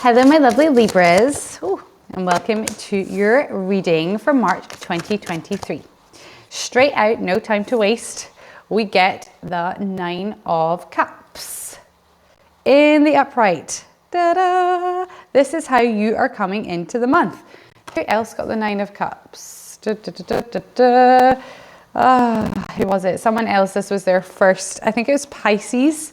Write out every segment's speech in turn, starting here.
Hello, my lovely Libras, and welcome to your reading for March 2023. Straight out, no time to waste, we get the 9 of Cups in the upright. Ta-da! This is how you are coming into the month. Who else got the 9 of Cups? Who was it? Someone else. This was their first, I think it was Pisces.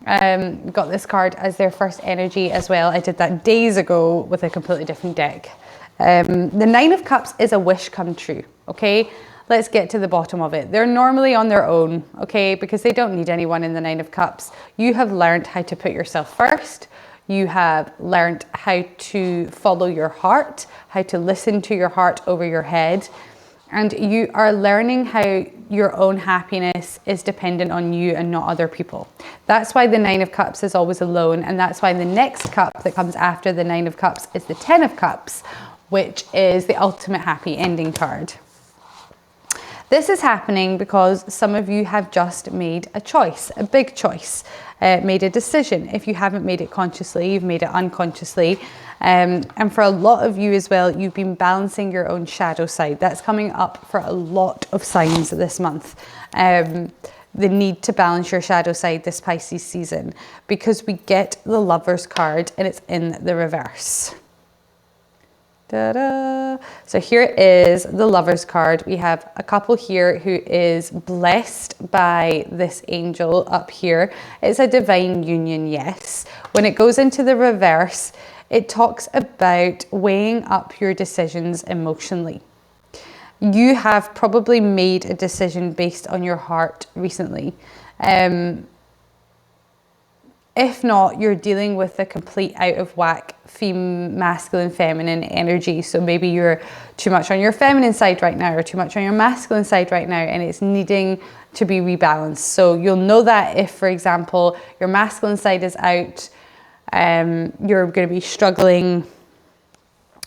Got this card as their first energy as well. I did that days ago with a completely different deck. The 9 of Cups is a wish come true, okay? Let's get to the bottom of it. They're normally on their own, okay? Because they don't need anyone in the 9 of Cups. You have learned how to put yourself first. You have learned how to follow your heart, how to listen to your heart over your head. And you are learning how your own happiness is dependent on you and not other people. That's why the 9 of Cups is always alone. And that's why the next cup that comes after the 9 of Cups is the 10 of Cups, which is the ultimate happy ending card. This is happening because some of you have just made a choice, a big choice, made a decision. If you haven't made it consciously, you've made it unconsciously. And for a lot of you as well, you've been balancing your own shadow side. That's coming up for a lot of signs this month. The need to balance your shadow side this Pisces season, because we get the Lovers card and it's in the reverse. Ta-da. So here is the Lovers card. We have a couple here who is blessed by this angel up here. It's a divine union, yes. When it goes into the reverse, it talks about weighing up your decisions emotionally. You have probably made a decision based on your heart recently. If not, you're dealing with a complete out of whack masculine, feminine energy. So maybe you're too much on your feminine side right now or too much on your masculine side right now, and it's needing to be rebalanced. So you'll know that if, for example, your masculine side is out, you're going to be struggling.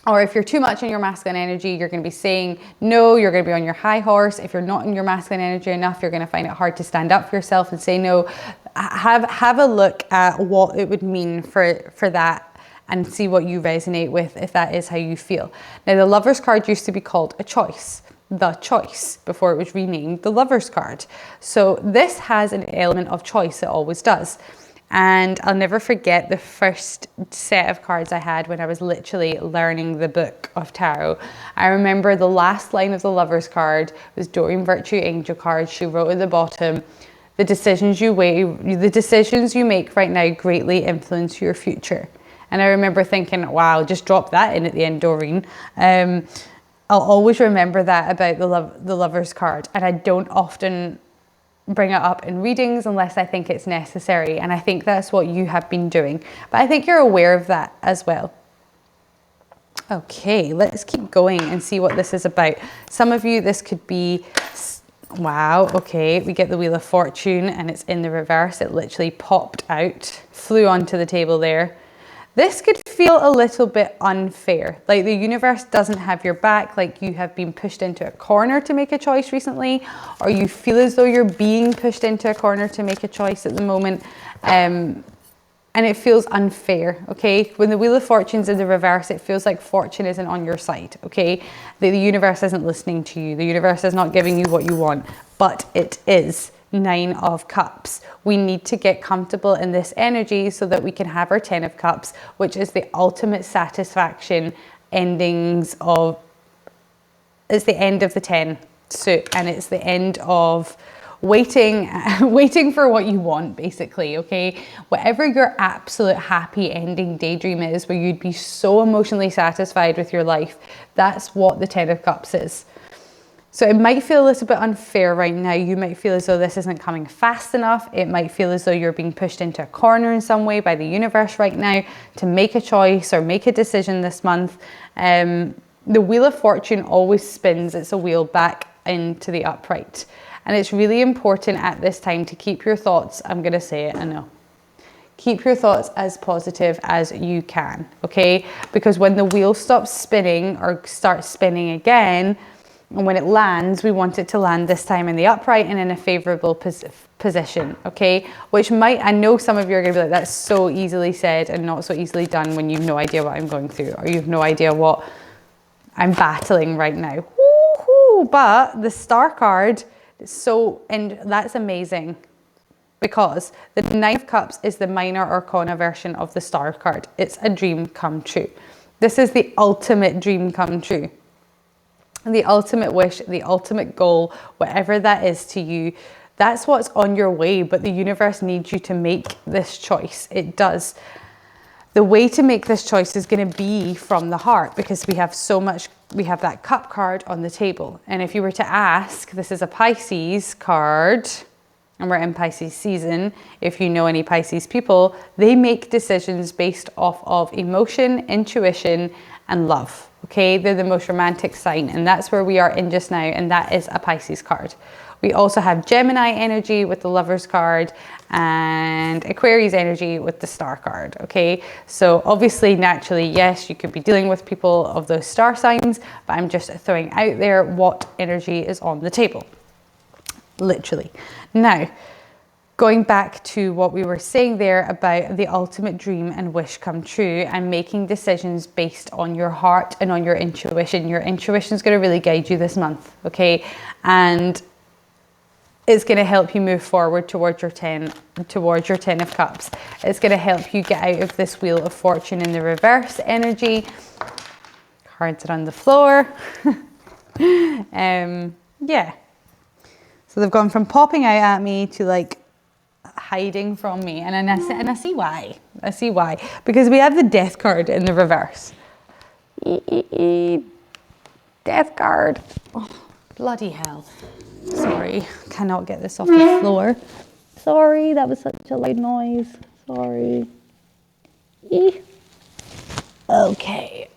Or if you're too much in your masculine energy, you're going to be saying no, you're going to be on your high horse. If you're not in your masculine energy enough, you're going to find it hard to stand up for yourself and say no. Have a look at what it would mean for that and see what you resonate with if that is how you feel. Now, the Lovers card used to be called a choice, the choice, before it was renamed the Lovers card. So this has an element of choice, it always does. And I'll never forget the first set of cards I had when I was literally learning the book of tarot. I remember the last line of the Lovers card was Doreen Virtue Angel card. She wrote at the bottom, the decisions you make right now greatly influence your future. And I remember thinking, wow, just drop that in at the end, Doreen. I'll always remember that about the Lovers card. And I don't often bring it up in readings unless I think it's necessary, and I think that's what you have been doing, but I think you're aware of that as well. Okay, let's keep going and see what this is about. Some of you, this could be, wow, okay, we get the Wheel of Fortune and it's in the reverse. It literally popped out, flew onto the table there. This could feel a little bit unfair, like the universe doesn't have your back, like you have been pushed into a corner to make a choice recently, or you feel as though you're being pushed into a corner to make a choice at the moment, and it feels unfair, okay? When the Wheel of Fortune's in the reverse, it feels like fortune isn't on your side, okay? The universe isn't listening to you. The universe is not giving you what you want, but it is 9 of Cups. We need to get comfortable in this energy so that we can have our 10 of Cups, which is the ultimate satisfaction endings of, it's the end of the 10 suit, and it's the end of waiting for what you want, basically, okay? Whatever your absolute happy ending daydream is, where you'd be so emotionally satisfied with your life, that's what the 10 of Cups is. So it might feel a little bit unfair right now. You might feel as though this isn't coming fast enough. It might feel as though you're being pushed into a corner in some way by the universe right now to make a choice or make a decision this month. The Wheel of Fortune always spins its a wheel back into the upright. And it's really important at this time to keep your thoughts, I'm going to say it, I know. Keep your thoughts as positive as you can, okay? Because when the wheel stops spinning or starts spinning again, And when it lands, we want it to land this time in the upright and in a favorable position, okay? Which might, I know some of you are gonna be like, that's so easily said and not so easily done when you've no idea what I'm going through, or you've no idea what I'm battling right now. Woo-hoo! But the star card, and that's amazing, because the Nine of Cups is the minor arcana version of the star card. It's a dream come true. This is the ultimate dream come true. The ultimate wish, the ultimate goal, whatever that is to you, that's what's on your way, but the universe needs you to make this choice. It does. The way to make this choice is going to be from the heart, because we have so much, we have that cup card on the table. And if you were to ask, this is a Pisces card, and we're in Pisces season, if you know any Pisces people, they make decisions based off of emotion, intuition, and love. Okay, they're the most romantic sign, and that's where we are in just now, and that is a Pisces card. We also have Gemini energy with the Lovers card and Aquarius energy with the Star card, okay? So obviously, naturally, yes, you could be dealing with people of those star signs, but I'm just throwing out there what energy is on the table, literally. Now, going back to what we were saying there about the ultimate dream and wish come true, and making decisions based on your heart and on your intuition. Your intuition is going to really guide you this month, okay? And it's going to help you move forward towards your 10 of Cups. It's going to help you get out of this Wheel of Fortune in the reverse energy. Cards are on the floor. Yeah. So they've gone from popping out at me to like hiding from me, and I see why. I see why, because we have the Death card in the reverse. Death card. Oh, bloody hell. Sorry, cannot get this off the floor. Sorry, that was such a loud noise. Sorry. Okay.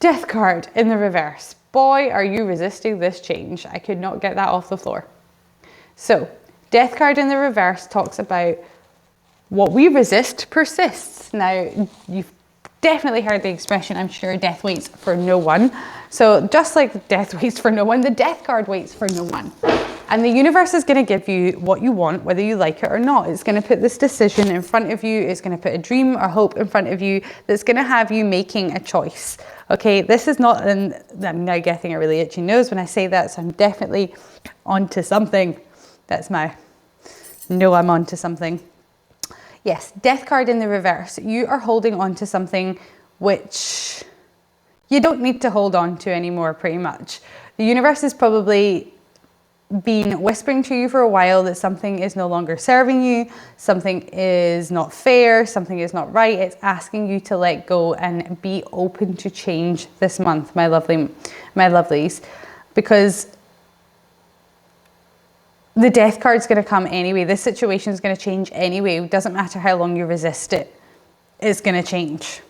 Death card in the reverse. Boy, are you resisting this change. I could not get that off the floor. So, Death card in the reverse talks about what we resist persists. Now, you've definitely heard the expression, I'm sure, death waits for no one. So just like death waits for no one, the Death card waits for no one. And the universe is going to give you what you want, whether you like it or not. It's going to put this decision in front of you. It's going to put a dream or hope in front of you that's going to have you making a choice. Okay, this is not, and I'm now getting a really itchy nose when I say that, so I'm definitely onto something. That's my, no, I'm onto something. Yes, Death card in the reverse. You are holding on to something which you don't need to hold on to anymore, pretty much. The universe has probably been whispering to you for a while that something is no longer serving you, something is not fair, something is not right. It's asking you to let go and be open to change this month, my lovelies, because the Death card's going to come anyway. This situation is going to change anyway. It doesn't matter how long you resist it. It's going to change.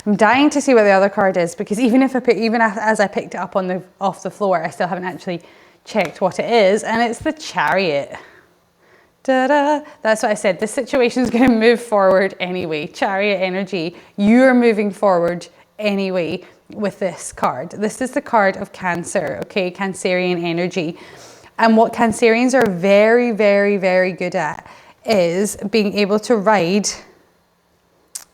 I'm dying to see what the other card is, because even as I picked it up off the floor, I still haven't actually checked what it is, and it's the Chariot. Da-da. That's what I said. This situation is going to move forward anyway. Chariot energy. You're moving forward anyway with this card. This is the card of Cancer, okay? Cancerian energy. And what Cancerians are very, very, very good at is being able to ride.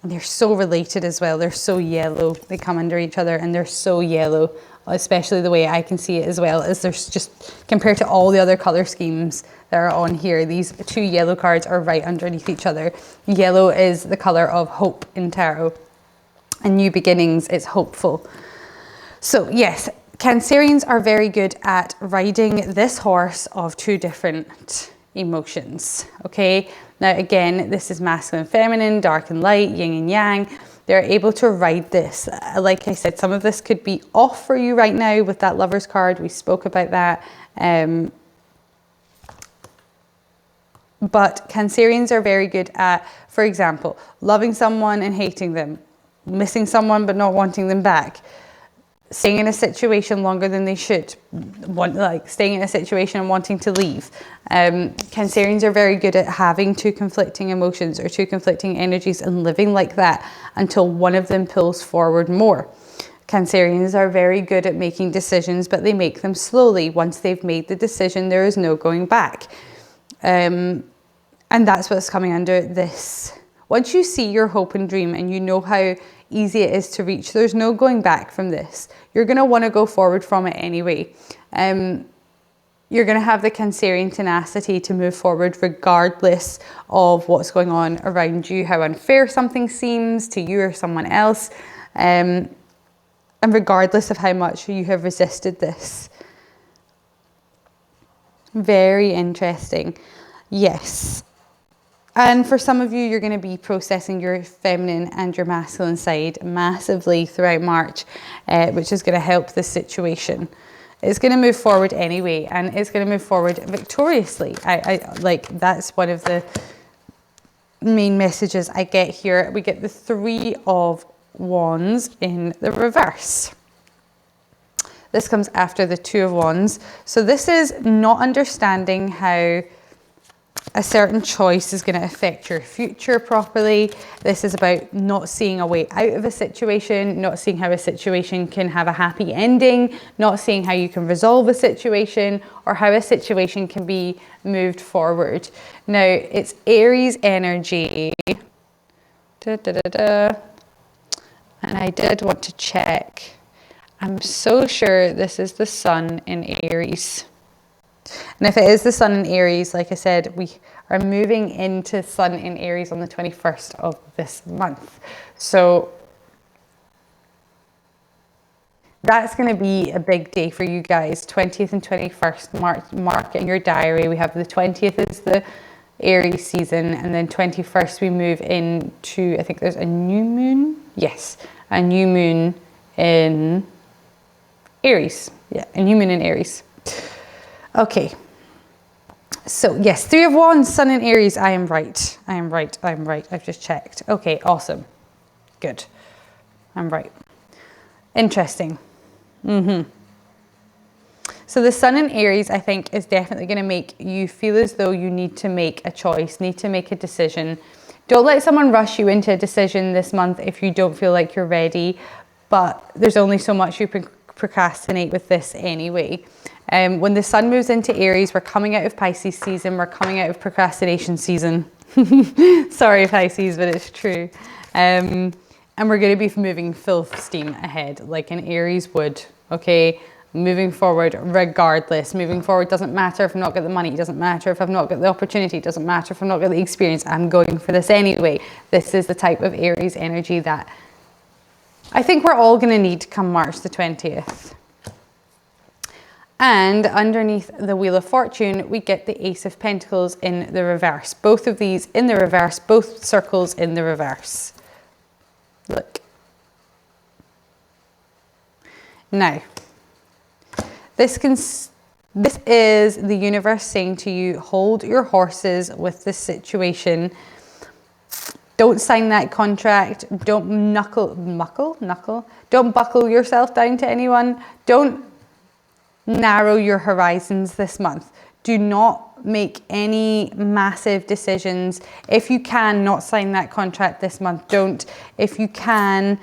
And they're so related as well. They're so yellow. They come under each other and they're so yellow, especially the way I can see it as well, is there's just, compared to all the other color schemes that are on here, these two yellow cards are right underneath each other. Yellow is the color of hope in tarot, and new beginnings, it's hopeful. So yes, Cancerians are very good at riding this horse of two different emotions, okay? Now again, this is masculine, feminine, dark and light, yin and yang. They're able to ride this. Like I said, some of this could be off for you right now with that Lovers card. We spoke about that. But Cancerians are very good at, for example, loving someone and hating them, missing someone but not wanting them back, staying in a situation longer than they should, staying in a situation and wanting to leave. Cancerians are very good at having two conflicting emotions or two conflicting energies and living like that until one of them pulls forward more. Cancerians are very good at making decisions, but they make them slowly. Once they've made the decision, there is no going back. And that's what's coming under this. Once you see your hope and dream and you know how easy it is to reach, there's no going back from this. You're going to want to go forward from it anyway. You're going to have the Cancerian tenacity to move forward regardless of what's going on around you, how unfair something seems to you or someone else. And regardless of how much you have resisted this. Very interesting. Yes. And for some of you, you're going to be processing your feminine and your masculine side massively throughout March, which is going to help this situation. It's going to move forward anyway, and it's going to move forward victoriously. I like, that's one of the main messages I get here. We get the 3 of Wands in the reverse. This comes after the 2 of Wands. So this is not understanding how a certain choice is going to affect your future properly. This is about not seeing a way out of a situation, not seeing how a situation can have a happy ending, not seeing how you can resolve a situation or how a situation can be moved forward. Now, it's Aries energy. And I did want to check. I'm so sure this is the Sun in Aries. And if it is the Sun in Aries, like I said, we are moving into Sun in Aries on the 21st of this month. So that's going to be a big day for you guys. 20th and 21st, mark it in your diary. We have the 20th is the Aries season, and then 21st we move into, I think there's a new moon. Yes, a new moon in Aries. Yeah, a new moon in Aries. Okay. So yes, 3 of Wands, Sun in Aries. I am right. I am right. I am right. I've just checked. Okay, awesome. Good. I'm right. Interesting. So the Sun in Aries, I think, is definitely going to make you feel as though you need to make a choice, need to make a decision. Don't let someone rush you into a decision this month if you don't feel like you're ready. But there's only so much you can procrastinate with this anyway. When the Sun moves into Aries, we're coming out of Pisces season. We're coming out of procrastination season. Sorry, Pisces, but it's true. And we're going to be moving full steam ahead, like an Aries would. Okay, moving forward regardless. Moving forward doesn't matter if I've not got the money. It doesn't matter if I've not got the opportunity. It doesn't matter if I've not got the experience. I'm going for this anyway. This is the type of Aries energy that I think we're all going to need come March the 20th. And underneath the Wheel of Fortune, we get the Ace of Pentacles in the reverse. Both of these in the reverse, both circles in the reverse. Look. Now, this is the universe saying to you, hold your horses with this situation. Don't sign that contract. Don't don't buckle yourself down to anyone. Don't narrow your horizons this month. Do not make any massive decisions. If you can, not sign that contract this month. Don't. If you can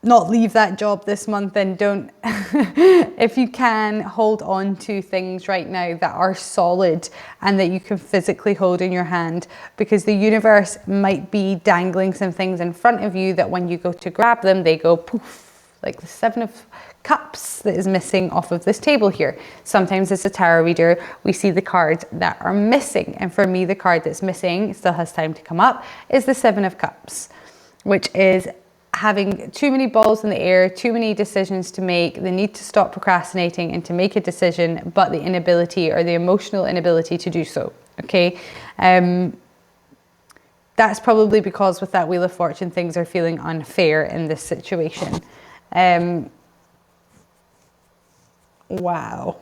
not leave that job this month, then don't. If you can, hold on to things right now that are solid and that you can physically hold in your hand, because the universe might be dangling some things in front of you that when you go to grab them, they go poof, like the 7 of Cups that is missing off of this table here. Sometimes as a tarot reader, we see the cards that are missing. And for me, the card that's missing, it still has time to come up, is the 7 of Cups, which is having too many balls in the air, too many decisions to make, the need to stop procrastinating and to make a decision, but the inability or the emotional inability to do so. Okay. That's probably because with that Wheel of Fortune, things are feeling unfair in this situation. Wow.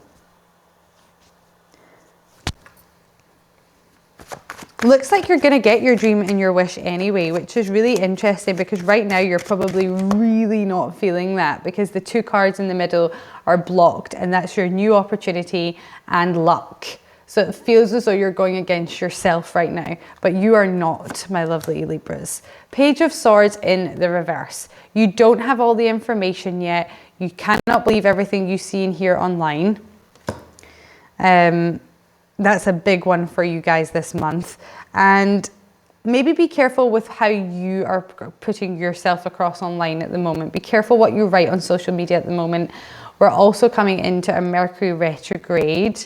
Looks like you're going to get your dream and your wish anyway, which is really interesting, because right now you're probably really not feeling that, because the 2 cards in the middle are blocked, and that's your new opportunity and luck. So it feels as though you're going against yourself right now, but you are not, my lovely Libras. Page of Swords in the reverse. You don't have all the information yet. You cannot believe everything you see and hear online. That's a big one for you guys this month. And maybe be careful with how you are putting yourself across online at the moment. Be careful what you write on social media at the moment. We're also coming into a Mercury retrograde.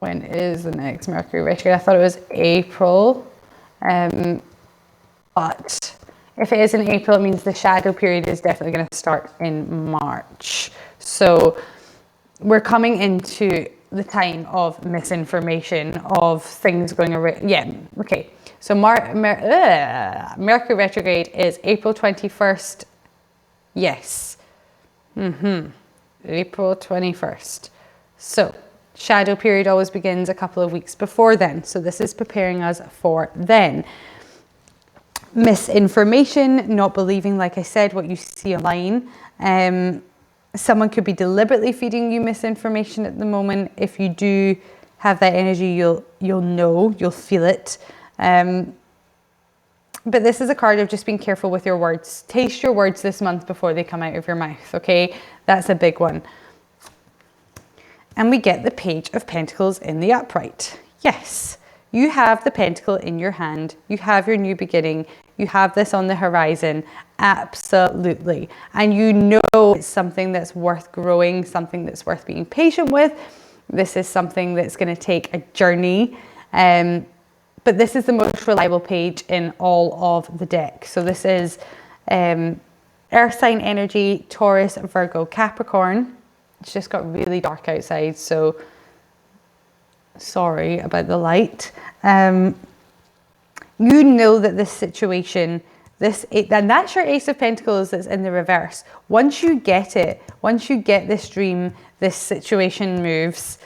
When is the next Mercury retrograde? I thought it was April. But if it is in April, it means the shadow period is definitely going to start in March. So we're coming into the time of misinformation, of things going around. Yeah, okay. So Mercury retrograde is April 21st. Yes. April 21st. So shadow period always begins a couple of weeks before then. So this is preparing us for then. Misinformation, not believing, like I said, what you see online. Someone could be deliberately feeding you misinformation at the moment. If you do have that energy, you'll know, you'll feel it. But this is a card of just being careful with your words. Taste your words this month before they come out of your mouth, okay? That's a big one. And we get the Page of Pentacles in the upright. Yes, you have the pentacle in your hand. You have your new beginning. You have this on the horizon. Absolutely. And you know it's something that's worth growing, something that's worth being patient with. This is something that's going to take a journey. But this is the most reliable page in all of the deck. So this is Earth sign energy, Taurus, Virgo, Capricorn. It's just got really dark outside, so sorry about the light. You know that this situation, and that's your Ace of Pentacles that's in the reverse. Once you get it, once you get this dream, this situation moves,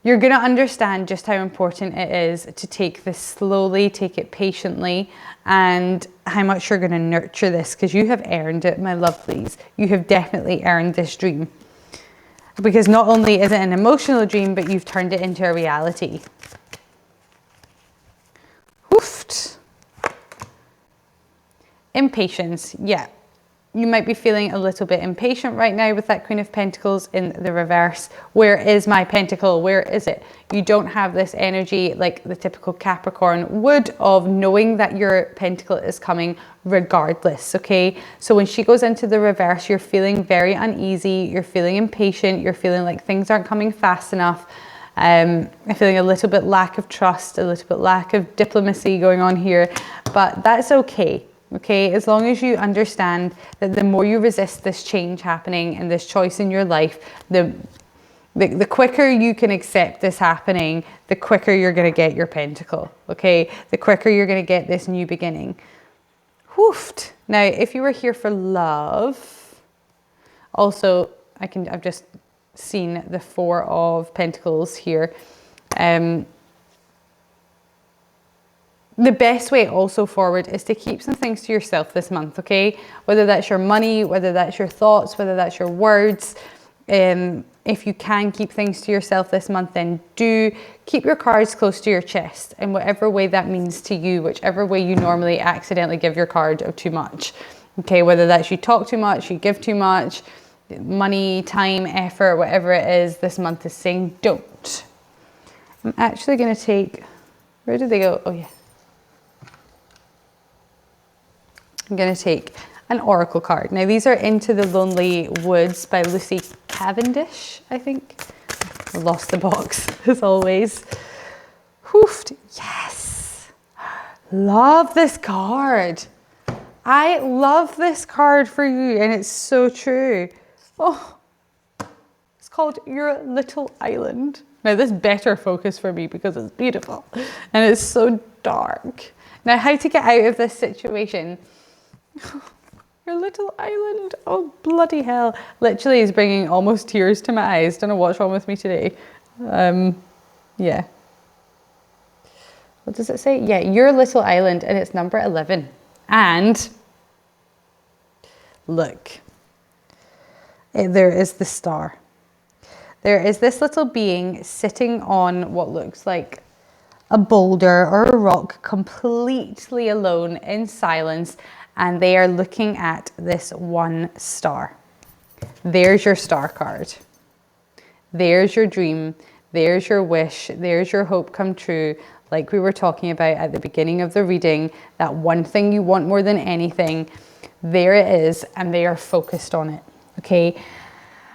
you're going to understand just how important it is to take this slowly, take it patiently, and how much you're going to nurture this, because you have earned it, my lovelies. You have definitely earned this dream. Because not only is it an emotional dream, but you've turned it into a reality. Woofed. Impatience, yeah. You might be feeling a little bit impatient right now with that Queen of Pentacles in the reverse. Where is my pentacle? Where is it? You don't have this energy like the typical Capricorn would, of knowing that your pentacle is coming regardless, okay? So when she goes into the reverse, you're feeling very uneasy, you're feeling impatient, you're feeling like things aren't coming fast enough. I'm feeling a little bit lack of trust, a little bit lack of diplomacy going on here, but that's okay. Okay, as long as you understand that the more you resist this change happening and this choice in your life, the quicker you can accept this happening, the quicker you're going to get your pentacle. Okay, the quicker you're going to get this new beginning. Woofed. Now, if you were here for love, also I've just seen the Four of Pentacles here. The best way also forward is to keep some things to yourself this month, okay? Whether that's your money, whether that's your thoughts, whether that's your words. If you can keep things to yourself this month, then do keep your cards close to your chest in whatever way that means to you, whichever way you normally accidentally give your card of too much. Okay, whether that's you talk too much, you give too much, money, time, effort, whatever it is, this month is saying don't. I'm actually going to take, where did they go? Oh yeah. I'm going to take an oracle card. Now these are Into the Lonely Woods by Lucy Cavendish, I think. I lost the box as always. Hoofed. Yes. Love this card. I love this card for you, and it's so true. Oh, it's called Your Little Island. Now this better focus for me because it's beautiful and it's so dark. Now how to get out of this situation. Your little island, oh bloody hell. Literally is bringing almost tears to my eyes. Don't know what's wrong with me today. Yeah. What does it say? Yeah, Your Little Island, and it's number 11. And look, there is the star. There is this little being sitting on what looks like a boulder or a rock, completely alone in silence, and they are looking at this one star. There's your star card. There's your dream. There's your wish. There's your hope come true. Like we were talking about at the beginning of the reading, that one thing you want more than anything, there it is, and they are focused on it, okay?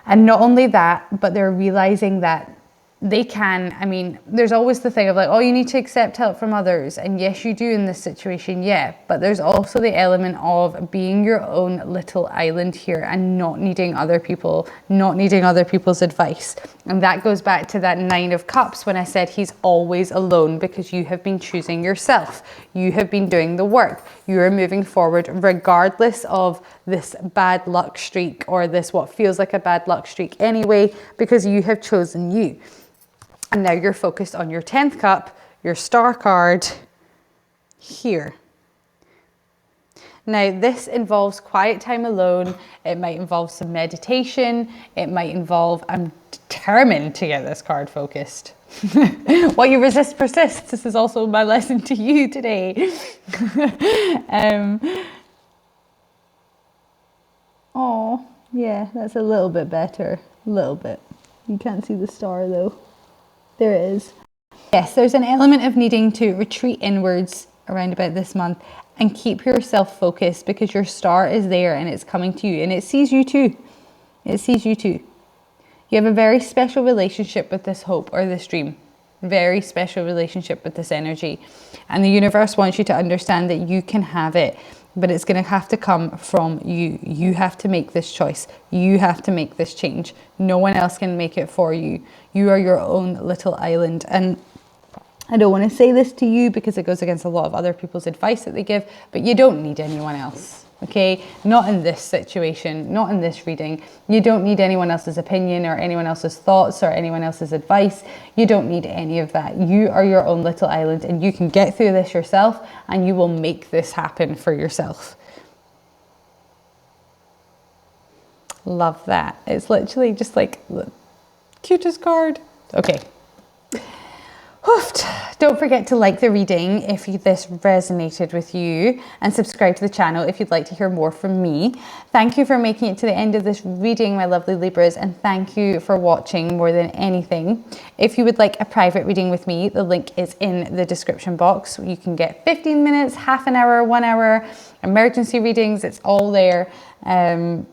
And not only that, but they're realizing that they can, I mean, there's always the thing of like, oh, you need to accept help from others. And yes, you do in this situation, yeah. But there's also the element of being your own little island here and not needing other people, not needing other people's advice. And that goes back to that 9 of Cups when I said he's always alone, because you have been choosing yourself. You have been doing the work. You are moving forward regardless of this bad luck streak, or this what feels like a bad luck streak anyway, because you have chosen you. And now you're focused on your 10th cup, your star card here. Now this involves quiet time alone. It might involve some meditation. It might involve, I'm determined to get this card focused. What you resist persists. This is also my lesson to you today. Oh, yeah, that's a little bit better. A little bit. You can't see the star though. There it is. Yes, there's an element of needing to retreat inwards around about this month and keep yourself focused, because your star is there and it's coming to you and it sees you too. It sees you too. You have a very special relationship with this hope or this dream. Very special relationship with this energy. And the universe wants you to understand that you can have it, but it's going to have to come from you. You have to make this choice. You have to make this change. No one else can make it for you. You are your own little island. And I don't want to say this to you because it goes against a lot of other people's advice that they give, but you don't need anyone else. Okay, not in this situation, not in this reading. You don't need anyone else's opinion or anyone else's thoughts or anyone else's advice. You don't need any of that. You are your own little island and you can get through this yourself, and you will make this happen for yourself. Love that. It's literally just like the cutest card. Okay. Don't forget to like the reading if this resonated with you, and subscribe to the channel if you'd like to hear more from me. Thank you for making it to the end of this reading, my lovely Libras, and thank you for watching more than anything. If you would like a private reading with me, the link is in the description box. You can get 15 minutes, half an hour, 1 hour, emergency readings. It's all there. I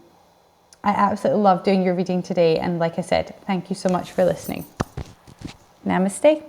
absolutely love doing your reading today, and like I said, thank you so much for listening. Namaste.